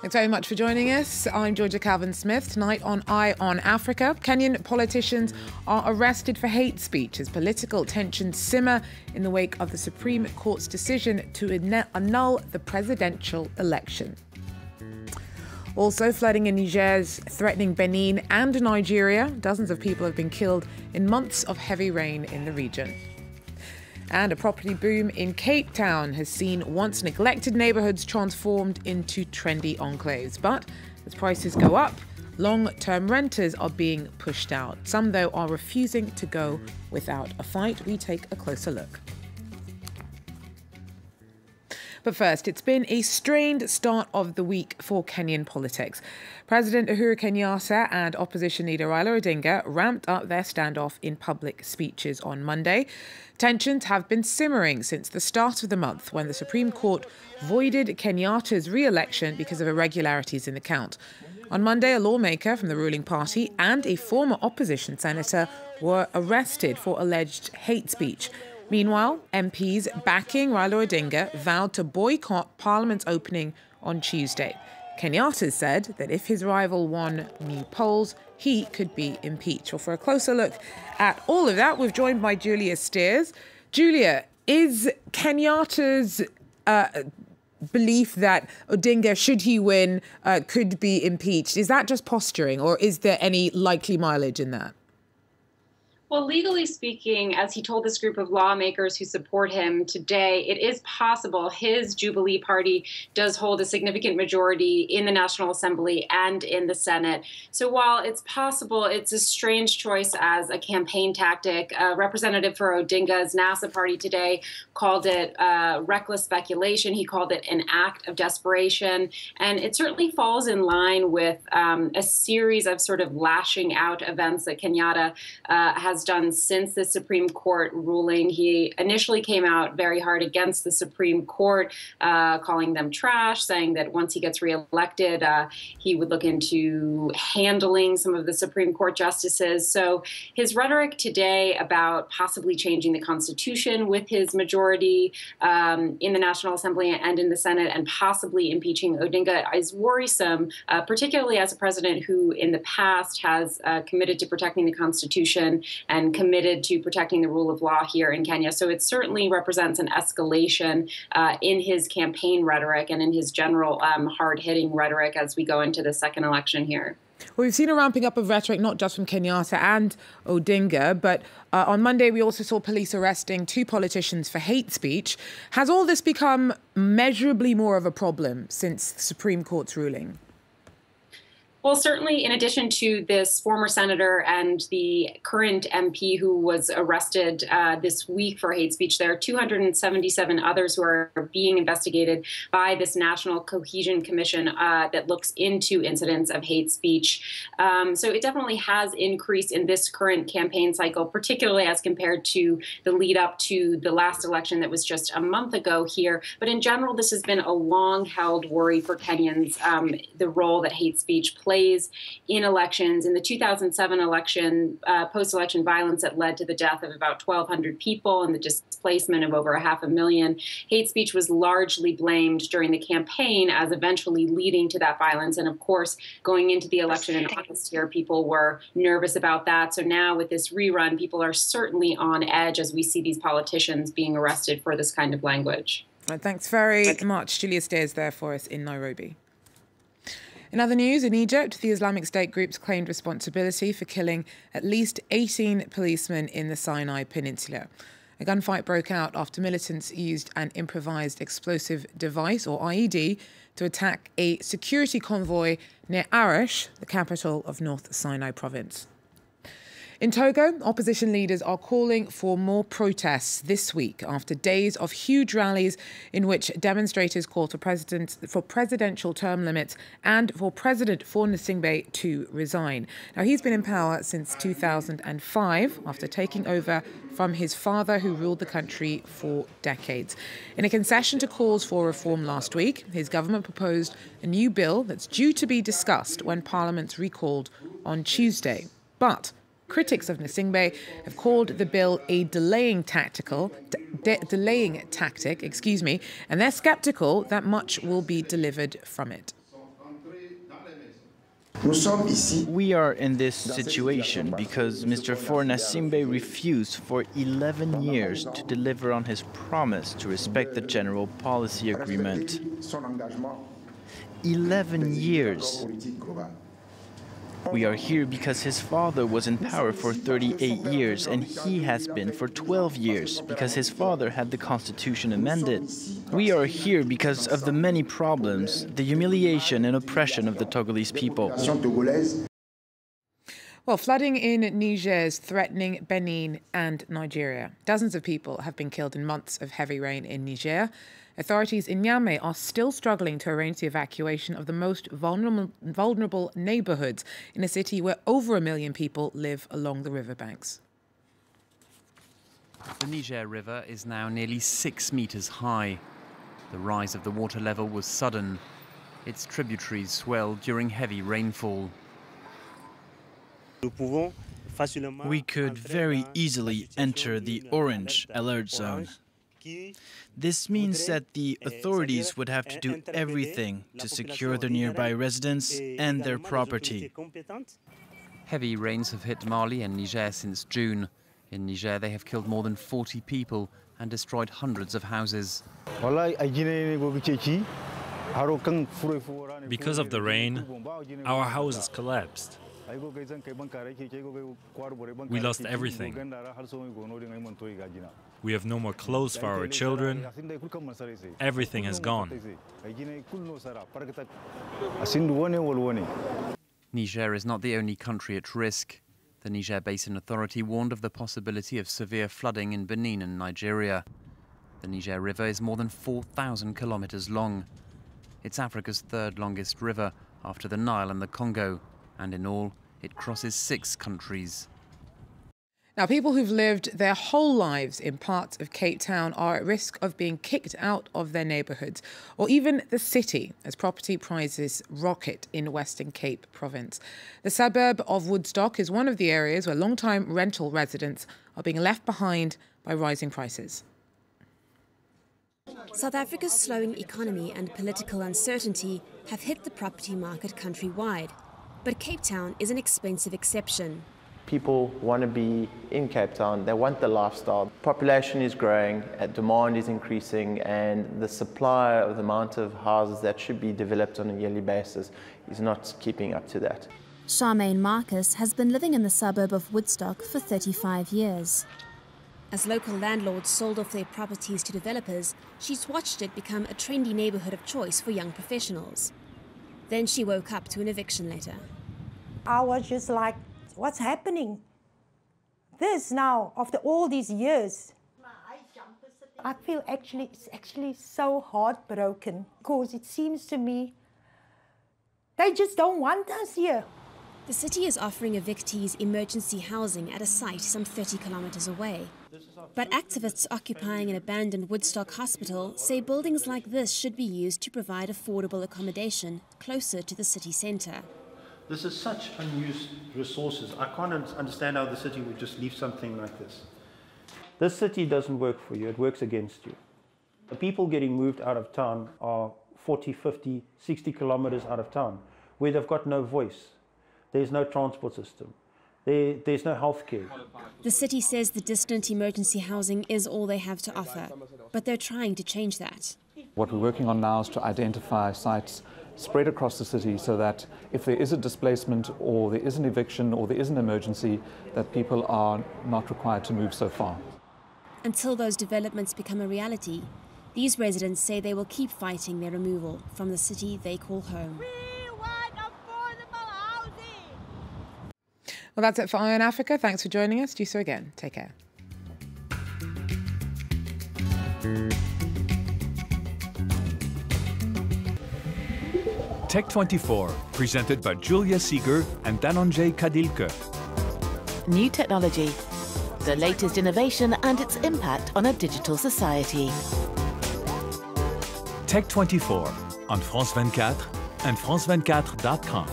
Thanks very much for joining us. I'm Georgia Calvin-Smith. Tonight on Eye on Africa, Kenyan politicians are arrested for hate speech as political tensions simmer in the wake of the Supreme Court's decision to annul the presidential election. Also, flooding in Niger threatening Benin and Nigeria. Dozens of people have been killed in months of heavy rain in the region. And a property boom in Cape Town has seen once neglected neighbourhoods transformed into trendy enclaves. But as prices go up, long-term renters are being pushed out. Some, though, are refusing to go without a fight. We take a closer look. But first, it's been a strained start of the week for Kenyan politics. President Uhuru Kenyatta and opposition leader Raila Odinga ramped up their standoff in public speeches on Monday. Tensions have been simmering since the start of the month when the Supreme Court voided Kenyatta's re-election because of irregularities in the count. On Monday, a lawmaker from the ruling party and a former opposition senator were arrested for alleged hate speech. Meanwhile, MPs backing Raila Odinga vowed to boycott Parliament's opening on Tuesday. Kenyatta said that if his rival won new polls, he could be impeached. Well, for a closer look at all of that, we're joined by Julia Steers. Julia, is Kenyatta's belief that Odinga, should he win, could be impeached, is that just posturing, or is there any likely mileage in that? Well, legally speaking, as he told this group of lawmakers who support him today, it is possible his Jubilee Party does hold a significant majority in the National Assembly and in the Senate. So while it's possible, it's a strange choice as a campaign tactic. A representative for Odinga's NASA party today called it reckless speculation. He called it an act of desperation. And it certainly falls in line with a series of sort of lashing out events that Kenyatta has done since the Supreme Court ruling. He initially came out very hard against the Supreme Court, calling them trash, saying that once he gets reelected, he would look into handling some of the Supreme Court justices. So his rhetoric today about possibly changing the Constitution with his majority in the National Assembly and in the Senate and possibly impeaching Odinga is worrisome, particularly as a president who in the past has committed to protecting the Constitution and committed to protecting the rule of law here in Kenya. So it certainly represents an escalation in his campaign rhetoric and in his general hard-hitting rhetoric as we go into the second election here. Well, we've seen a ramping up of rhetoric, not just from Kenyatta and Odinga, but on Monday we also saw police arresting two politicians for hate speech. Has all this become measurably more of a problem since the Supreme Court's ruling? Well, certainly, in addition to this former senator and the current MP who was arrested this week for hate speech, there are 277 others who are being investigated by this National Cohesion Commission that looks into incidents of hate speech. So it definitely has increased in this current campaign cycle, particularly as compared to the lead up to the last election that was just a month ago here. But in general, this has been a long-held worry for Kenyans, the role that hate speech plays in elections. In the 2007 election, post-election violence that led to the death of about 1,200 people and the displacement of over 500,000. Hate speech was largely blamed during the campaign as eventually leading to that violence. And of course, going into the election in August here, people were nervous about that. So now with this rerun, people are certainly on edge as we see these politicians being arrested for this kind of language. Well, thanks very much. Julia Steers there for us in Nairobi. In other news, in Egypt, the Islamic State groups claimed responsibility for killing at least 18 policemen in the Sinai Peninsula. A gunfight broke out after militants used an improvised explosive device, or IED, to attack a security convoy near Arish, the capital of North Sinai province. In Togo, opposition leaders are calling for more protests this week after days of huge rallies in which demonstrators called for presidential term limits and for President Nsingbe to resign. Now, he's been in power since 2005 after taking over from his father, who ruled the country for decades. In a concession to calls for reform last week, his government proposed a new bill that's due to be discussed when Parliament's recalled on Tuesday. But critics of Nsingbe have called the bill a delaying tactic, and they're sceptical that much will be delivered from it. We are in this situation because Mr. Fornasimbe refused for 11 years to deliver on his promise to respect the general policy agreement. 11 years. We are here because his father was in power for 38 years and he has been for 12 years because his father had the constitution amended. We are here because of the many problems, the humiliation and oppression of the Togolese people. Well, flooding in Niger is threatening Benin and Nigeria. Dozens of people have been killed in months of heavy rain in Niger. Authorities in Niamey are still struggling to arrange the evacuation of the most vulnerable neighbourhoods in a city where over 1 million people live along the riverbanks. The Niger River is now nearly 6 metres high. The rise of the water level was sudden. Its tributaries swelled during heavy rainfall. We could very easily enter the orange alert zone. This means that the authorities would have to do everything to secure the nearby residents and their property. Heavy rains have hit Mali and Niger since June. In Niger, they have killed more than 40 people and destroyed hundreds of houses. Because of the rain, our houses collapsed. We lost everything. We have no more clothes for our children. Everything has gone. Niger is not the only country at risk. The Niger Basin Authority warned of the possibility of severe flooding in Benin and Nigeria. The Niger River is more than 4,000 kilometers long. It's Africa's third longest river after the Nile and the Congo, and in all, it crosses 6 countries. Now, people who've lived their whole lives in parts of Cape Town are at risk of being kicked out of their neighbourhoods or even the city as property prices rocket in Western Cape province. The suburb of Woodstock is one of the areas where long-time rental residents are being left behind by rising prices. South Africa's slowing economy and political uncertainty have hit the property market countrywide, but Cape Town is an expensive exception. People want to be in Cape Town, they want the lifestyle. Population is growing, demand is increasing, and the supply of the amount of houses that should be developed on a yearly basis is not keeping up to that. Charmaine Marcus has been living in the suburb of Woodstock for 35 years. As local landlords sold off their properties to developers, she's watched it become a trendy neighbourhood of choice for young professionals. Then she woke up to an eviction letter. I was just like, what's happening? This now, after all these years. I feel it's actually so heartbroken because it seems to me they just don't want us here. The city is offering evictees emergency housing at a site some 30 kilometres away. But activists occupying an abandoned Woodstock hospital say buildings like this should be used to provide affordable accommodation closer to the city centre. This is such unused resources. I can't understand how the city would just leave something like this. This city doesn't work for you, it works against you. The people getting moved out of town are 40, 50, 60 kilometers out of town, where they've got no voice. There's no transport system. There's no health care. The city says the distant emergency housing is all they have to offer, but they're trying to change that. What we're working on now is to identify sites spread across the city so that if there is a displacement or there is an eviction or there is an emergency, that people are not required to move so far. Until those developments become a reality, these residents say they will keep fighting their removal from the city they call home. Well, that's it for Eye on Africa. Thanks for joining us. Do so again. Take care. Tech24, presented by Julia Seeger and Danonjay Kadilke. New technology, the latest innovation and its impact on a digital society. Tech24 on France 24 and France24.com.